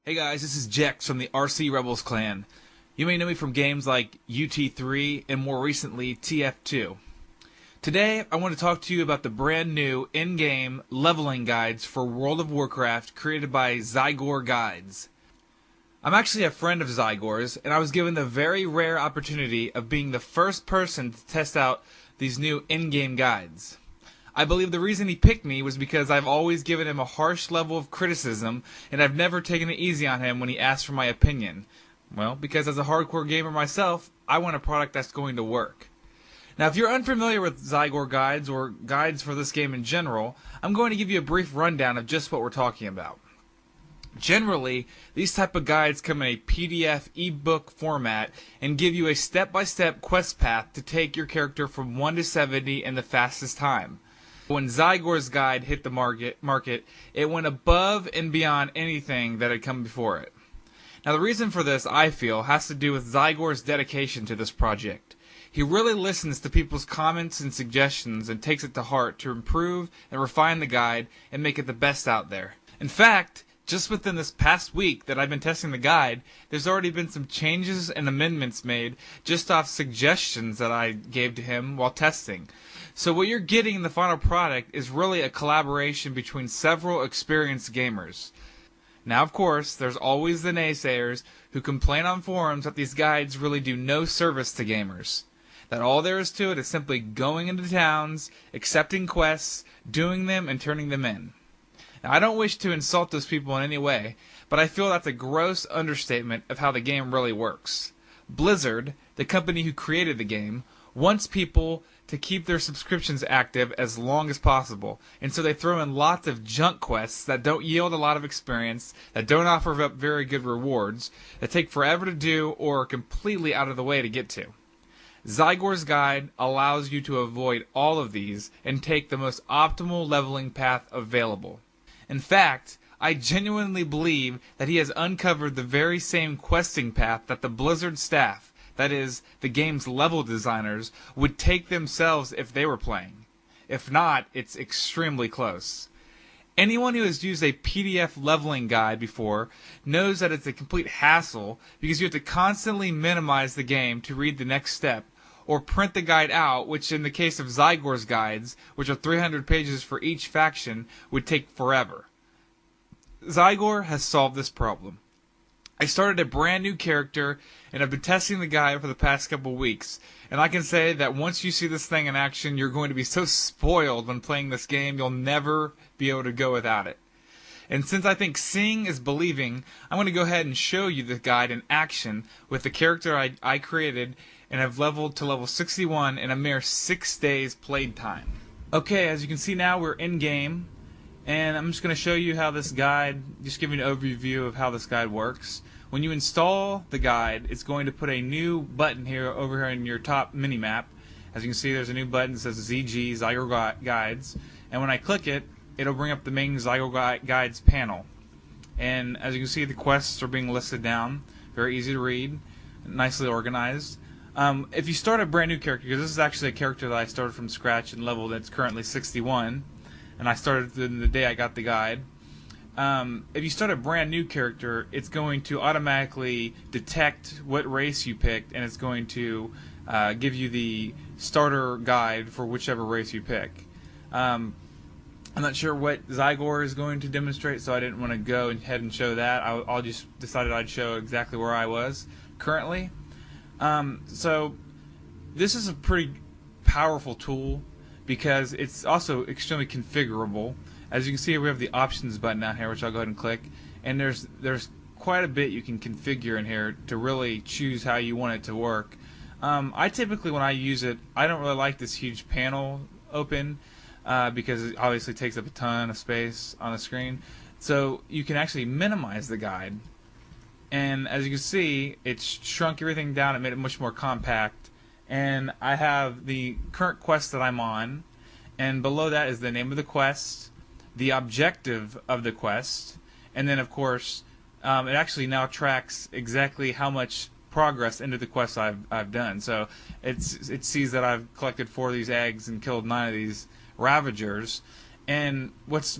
Hey guys, this is Jex from the RC Rebels clan. You may know me from games like UT3 and more recently TF2. Today I want to talk to you about the brand new in-game leveling guides for World of Warcraft created by Zygor Guides. I'm actually a friend of Zygor's, and I was given the very rare opportunity of being the first person to test out these new in-game guides. I believe the reason he picked me was because I've always given him a harsh level of criticism, and I've never taken it easy on him when he asked for my opinion. Well, because as a hardcore gamer myself, I want a product that's going to work. Now, if you're unfamiliar with Zygor guides, or guides for this game in general, I'm going to give you a brief rundown of just what we're talking about. Generally, these type of guides come in a PDF ebook format and give you a step-by-step quest path to take your character from 1 to 70 in the fastest time. When Zygor's guide hit the market, it went above and beyond anything that had come before it. Now the reason for this, I feel, has to do with Zygor's dedication to this project. He really listens to people's comments and suggestions and takes it to heart to improve and refine the guide and make it the best out there. In fact, just within this past week that I've been testing the guide, there's already been some changes and amendments made just off suggestions that I gave to him while testing. So what you're getting in the final product is really a collaboration between several experienced gamers. Now, of course, there's always the naysayers who complain on forums that these guides really do no service to gamers. That all there is to it is simply going into towns, accepting quests, doing them, and turning them in. Now, I don't wish to insult those people in any way, but I feel that's a gross understatement of how the game really works. Blizzard, the company who created the game, wants people to keep their subscriptions active as long as possible, and so they throw in lots of junk quests that don't yield a lot of experience, that don't offer up very good rewards, that take forever to do or are completely out of the way to get to. Zygor's guide allows you to avoid all of these and take the most optimal leveling path available. In fact, I genuinely believe that he has uncovered the very same questing path that the Blizzard staff, that is, the game's level designers, would take themselves if they were playing. If not, it's extremely close. Anyone who has used a PDF leveling guide before knows that it's a complete hassle because you have to constantly minimize the game to read the next step, or print the guide out, which in the case of Zygor's guides, which are 300 pages for each faction, would take forever. Zygor has solved this problem. I started a brand new character, and I've been testing the guide for the past couple weeks, and I can say that once you see this thing in action, you're going to be so spoiled when playing this game, you'll never be able to go without it. And since I think seeing is believing, I'm going to go ahead and show you the guide in action with the character I created and have leveled to level 61 in a mere 6 days played time. Okay, as you can see now, we're in game. And I'm just going to show you how this guide, just giving an overview of how this guide works. When you install the guide, it's going to put a new button here over here in your top mini-map. As you can see, there's a new button that says ZG, Zygor Guides. And when I click it, it'll bring up the main Zygor Guides panel. And as you can see, the quests are being listed down. Very easy to read, nicely organized. If you start a brand new character, because this is actually a character that I started from scratch and leveled that's currently 61, and I started the day I got the guide. If you start a brand new character, it's going to automatically detect what race you picked, and it's going to give you the starter guide for whichever race you pick. I'm not sure what Zygor is going to demonstrate, so I didn't want to go ahead and show that. I just decided I'd show exactly where I was currently. So this is a pretty powerful tool, because it's also extremely configurable. As you can see, we have the options button down here, which I'll go ahead and click, and there's quite a bit you can configure in here to really choose how you want it to work. I typically, when I use it, I don't really like this huge panel open because it obviously takes up a ton of space on the screen. So you can actually minimize the guide, and as you can see, it's shrunk everything down and made it much more compact. And I have the current quest that I'm on, and below that is the name of the quest, the objective of the quest, and then of course it actually now tracks exactly how much progress into the quest I've done. So it sees that I've collected 4 of these eggs and killed 9 of these Ravagers. And what's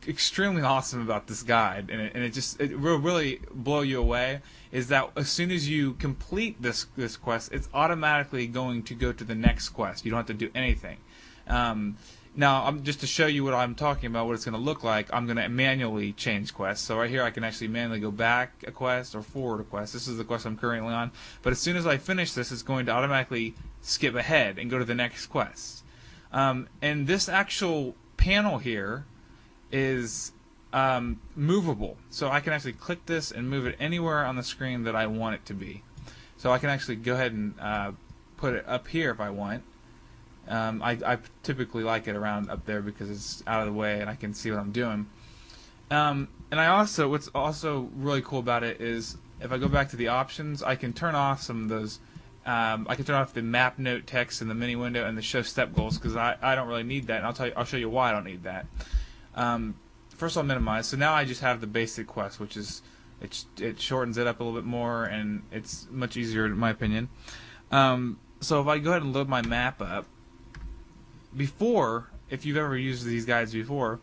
extremely awesome about this guide, and it will really blow you away, is that as soon as you complete this quest, it's automatically going to go to the next quest. You don't have to do anything. Now, just to show you what I'm talking about, what it's going to look like, I'm going to manually change quests. So right here, I can actually manually go back a quest or forward a quest. This is the quest I'm currently on. But as soon as I finish this, it's going to automatically skip ahead and go to the next quest. And this actual panel here is movable. So I can actually click this and move it anywhere on the screen that I want it to be. So I can actually go ahead and put it up here if I want. I typically like it around up there because it's out of the way and I can see what I'm doing. And what's also really cool about it is if I go back to the options, I can turn off some of those. I can turn off the map note text in the mini window and the show step goals because I don't really need that, and I'll show you why I don't need that. First I'll minimize. So now I just have the basic quest, which is it shortens it up a little bit more and it's much easier in my opinion. So if I go ahead and load my map up, before, if you've ever used these guides before,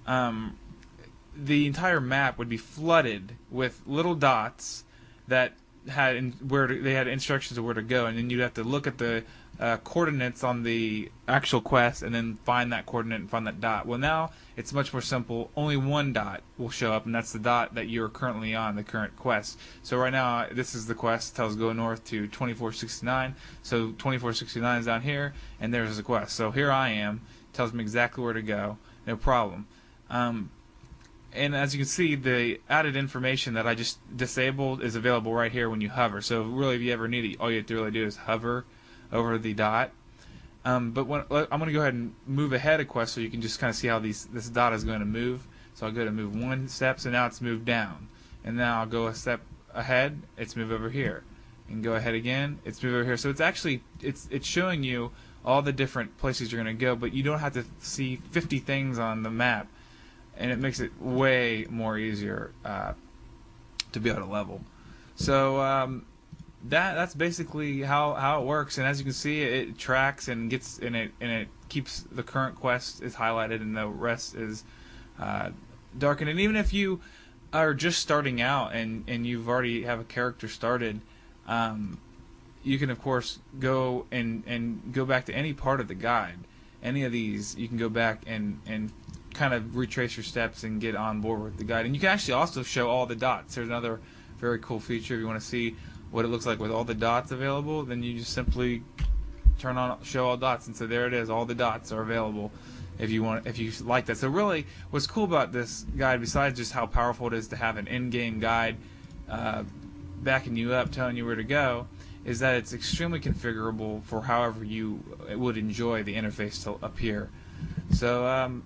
the entire map would be flooded with little dots that had they had instructions of where to go, and then you'd have to look at the coordinates on the actual quest and then find that coordinate and find that dot. Well, now it's much more simple. Only one dot will show up, and that's the dot that you're currently on, the current quest. So right now, this is the quest. It tells go north to 2469. So 2469 is down here, and there's the quest. So here I am. It tells me exactly where to go. No problem. And as you can see, the added information that I just disabled is available right here when you hover. So really, if you ever need it, all you have to really do is hover over the dot. But I'm going to go ahead and move ahead a quest so you can just kind of see how this dot is going to move. So I'll go to move one step, so now it's moved down. And now I'll go a step ahead, it's moved over here. And go ahead again, it's moved over here. So it's actually, it's showing you all the different places you're going to go, but you don't have to see 50 things on the map. And it makes it way more easier to be able to level. So that's basically how it works. And as you can see, it tracks and it keeps the current quest is highlighted and the rest is darkened. And even if you are just starting out and you've already have a character started, you can of course go and go back to any part of the guide. Any of these, you can go back and kind of retrace your steps and get on board with the guide. And you can actually also show all the dots. There's another very cool feature. If you want to see what it looks like with all the dots available, then you just simply turn on show all dots, and so there it is. All the dots are available if you like that. So really, what's cool about this guide, besides just how powerful it is to have an in-game guide backing you up, telling you where to go, is that it's extremely configurable for however you would enjoy the interface to appear. So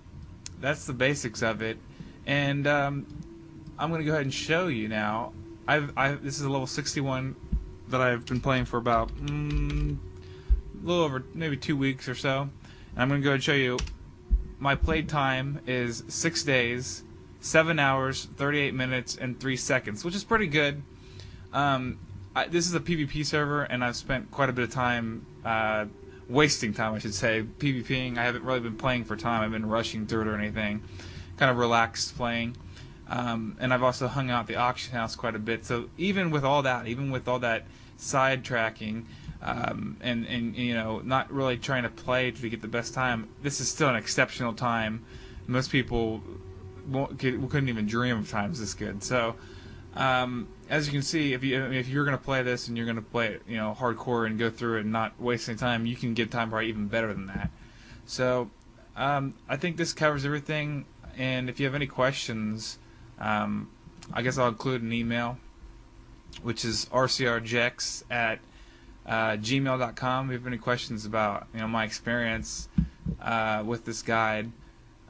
that's the basics of it, and I'm going to go ahead and show you now. This is a level 61 that I've been playing for about a little over maybe 2 weeks or so. And I'm going to go ahead and show you my play time is 6 days, 7 hours, 38 minutes, and 3 seconds, which is pretty good. This is a PvP server, and I've spent quite a bit of time wasting time, I should say, PvPing. I haven't really been playing for time. I've been rushing through it or anything. Kind of relaxed playing. And I've also hung out at the auction house quite a bit. So even with all that side tracking, and you know, not really trying to play to get the best time, this is still an exceptional time. Most people couldn't even dream of times this good. So as you can see, if you're going to play this and you're going to play it, you know, hardcore and go through it and not waste any time, you can get time probably even better than that. So I think this covers everything. And if you have any questions, I guess I'll include an email, which is rcrjex@gmail.com. If you have any questions about, you know, my experience with this guide,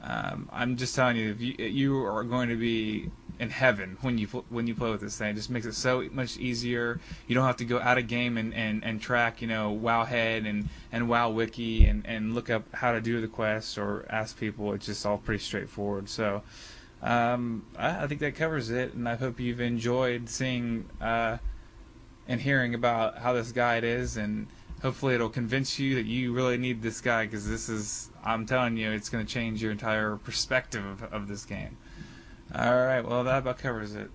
I'm just telling you, if you are going to be in heaven when you play with this thing. It just makes it so much easier. You don't have to go out of game and track, you know, Wowhead and WowWiki and look up how to do the quests or ask people. It's just all pretty straightforward. So I think that covers it, and I hope you've enjoyed seeing and hearing about how this guide is, and Hopefully it'll convince you that you really need this guy, because this is, I'm telling you, it's going to change your entire perspective of this game. Alright, well that about covers it.